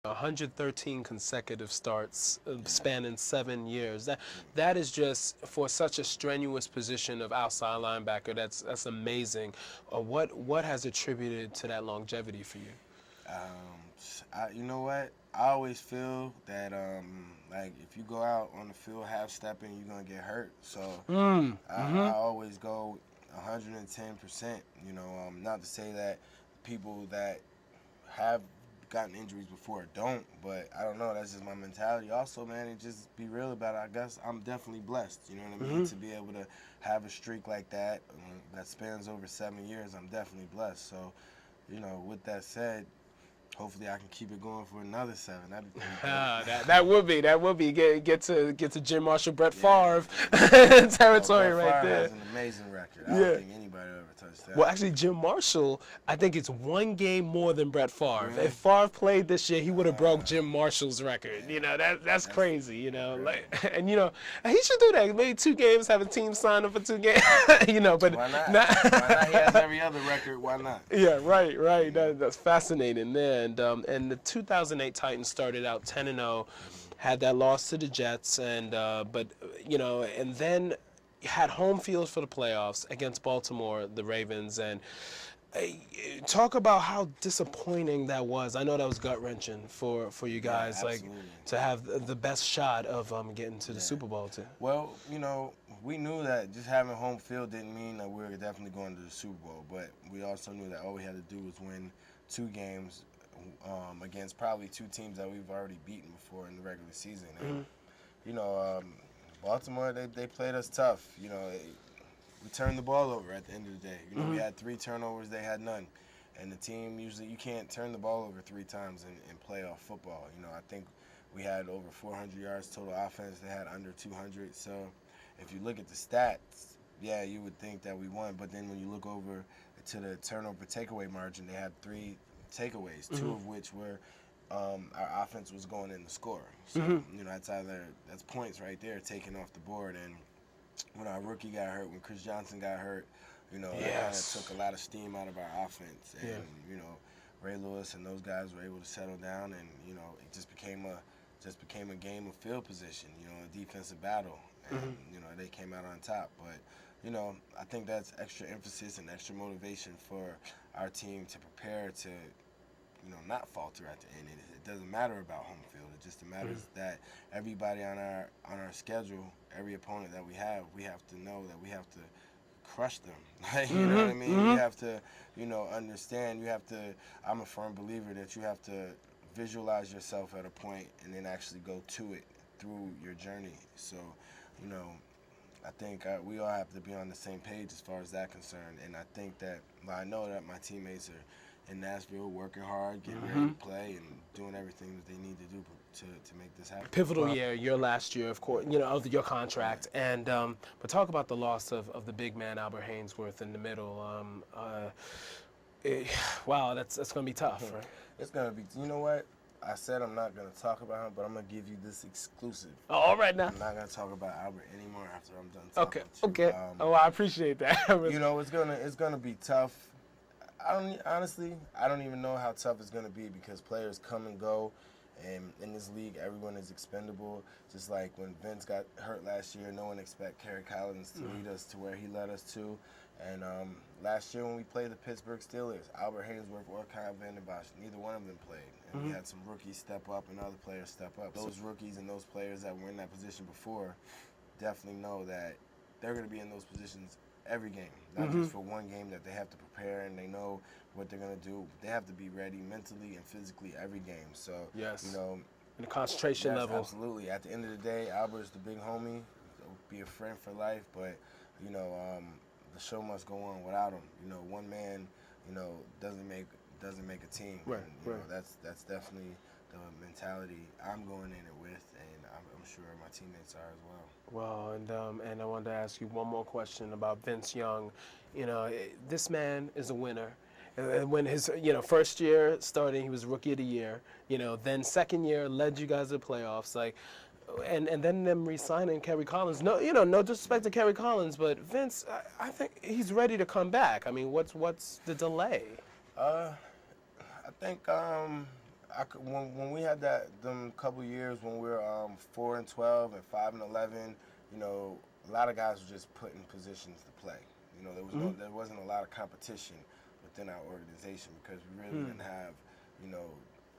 113 consecutive starts spanning 7 years. That is just for such a strenuous position of outside linebacker. That's amazing. What has attributed to that longevity for you? You know what? I always feel that like if you go out on the field half stepping, you're gonna get hurt. So I always go 110%. You know, not to say that people that have gotten injuries before don't, but I don't know. That's just my mentality. Also, man, and just be real about it. I guess I'm definitely blessed. You know what I mean? To be able to have a streak like that that spans over 7 years, I'm definitely blessed. So, you know, with that said, hopefully I can keep it going for another 7. That'd be pretty dope. That would be get to Jim Marshall, Brett Favre territory Brett right Favre there. has an amazing record. I don't think anybody ever touched that. Well, actually, Jim Marshall, I think it's one game more than Brett Favre. Really? If Favre played this year, he would have broke Jim Marshall's record. You know, that's crazy. You know, and you know, he should do that. Maybe 2 games, have a team sign up for 2 games. You know, but why not? Why not? He has every other record. Why not? Yeah, right. That's fascinating there. And the 2008 Titans started out 10-0, had that loss to the Jets, and but you know, and then had home field for the playoffs against Baltimore, the Ravens, and talk about how disappointing that was. I know that was gut wrenching for you guys, like to have the best shot of getting to the Super Bowl too. Well, you know, we knew that just having home field didn't mean that we were definitely going to the Super Bowl, but we also knew that all we had to do was win 2 games against probably 2 teams that we've already beaten before in the regular season. And, you know, Baltimore, they played us tough. You know, we turned the ball over at the end of the day. You know, we had 3 turnovers, they had none. And the team usually, you can't turn the ball over 3 times in playoff football. You know, I think we had over 400 yards total offense. They had under 200. So if you look at the stats, yeah, you would think that we won. But then when you look over to the turnover takeaway margin, they had 3 takeaways, 2 of which were our offense was going in to score. So, you know, that's points right there taken off the board. And when our rookie got hurt, when Chris Johnson got hurt, you know, that kind of took a lot of steam out of our offense. And, you know, Ray Lewis and those guys were able to settle down, and, you know, it just became a game of field position, you know, a defensive battle. And, you know, they came out on top. But, you know, I think that's extra emphasis and extra motivation for our team to prepare to, you know, not falter at the end. It doesn't matter about home field. It just matters that everybody on our schedule, every opponent that we have to know that we have to crush them. You know what I mean? You have to, you know, understand. You have to. I'm a firm believer that you have to visualize yourself at a point and then actually go to it through your journey. So, you know, I think we all have to be on the same page as far as that concerned. And I think that, well, I know that my teammates are in Nashville working hard, getting ready to play, and doing everything that they need to do to make this happen. Pivotal year, your last year, of course, you know, of your contract. And but talk about the loss of the big man Albert Haynesworth in the middle. Wow, that's going to be tough, right? It's going to be. You know what? I said I'm not going to talk about him, but I'm going to give you this exclusive. Oh, all right now. I'm not going to talk about Albert anymore after I'm done talking to you. Okay. I appreciate that. You know, it's gonna be tough. Honestly, I don't even know how tough it's going to be because players come and go, and in this league, everyone is expendable. Just like when Vince got hurt last year, no one expected Kerry Collins to lead us to where he led us to. And last year when we played the Pittsburgh Steelers, Albert Haynesworth or Kyle Vanden Bosch, neither one of them played. And we had some rookies step up and other players step up. Those rookies and those players that were in that position before definitely know that they're going to be in those positions every game, not just for one game that they have to prepare and they know what they're going to do. They have to be ready mentally and physically every game. So, you know, and the concentration level. Absolutely. At the end of the day, Albert's the big homie. He'll be a friend for life, but, you know, the show must go on without him. You know, one man, you know, doesn't make a team. Right, and, you know, that's definitely the mentality I'm going in it with, and I'm sure my teammates are as well. Well, and I wanted to ask you one more question about Vince Young. You know, this man is a winner. When his, you know, first year starting, he was Rookie of the Year. You know, then second year led you guys to the playoffs. Like, and then them re-signing Kerry Collins. No, you know, no disrespect to Kerry Collins, but Vince, I think he's ready to come back. I mean, what's the delay? I think when we had them couple years when we were 4-12 and 5-11, you know, a lot of guys were just put in positions to play. You know, there wasn't a lot of competition within our organization because we really didn't have, you know,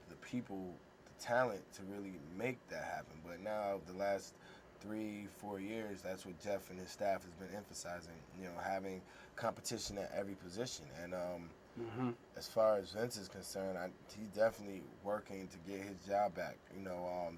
the people, the talent to really make that happen. But now the last 3-4 years, that's what Jeff and his staff has been emphasizing. You know, having competition at every position. And as far as Vince is concerned, he's definitely working to get his job back. You know,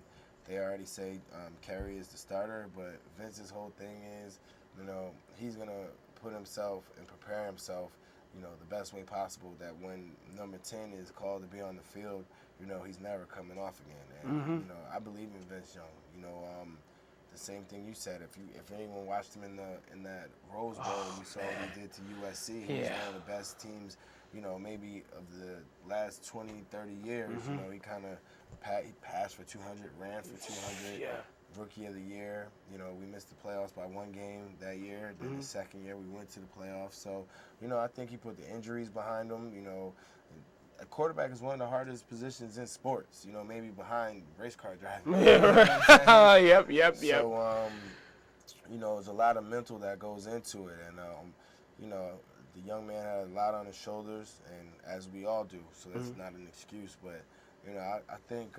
they already say Kerry is the starter, but Vince's whole thing is, you know, he's gonna put himself and prepare himself, you know, the best way possible. That when number 10 is called to be on the field, you know, he's never coming off again. And you know, I believe in Vince Young. You know, the same thing you said. If anyone watched him in that Rose Bowl, you saw what he did to USC. He was one of the best teams, you know, maybe of the last 20, 30 years. You know, he passed for 200, ran for 200. Rookie of the year. You know, we missed the playoffs by one game that year. Then the second year we went to the playoffs. So, you know, I think he put the injuries behind him. You know, a quarterback is one of the hardest positions in sports. You know, maybe behind race car driving. Yep. So, you know, there's a lot of mental that goes into it. And, you know, the young man had a lot on his shoulders, and as we all do. So that's not an excuse. But, you know, I think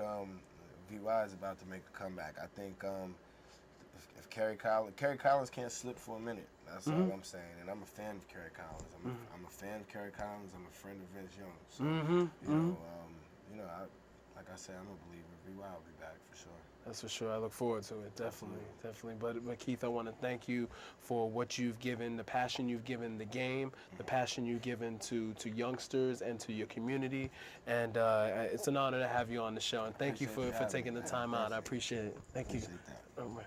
VY is about to make a comeback. I think if Kerry Collins can't slip for a minute, that's all I'm saying. And I'm a fan of Kerry Collins. I'm a fan of Kerry Collins. I'm a friend of Vince Young. So you know, like I said, I'm a believer. VY will be back for sure. That's for sure. I look forward to it. Definitely. But Keith, I want to thank you for what you've given, the passion you've given the game, the passion you've given to youngsters and to your community. And it's an honor to have you on the show. And thank you for taking the time out. I appreciate it. Thank you. Appreciate that. All right.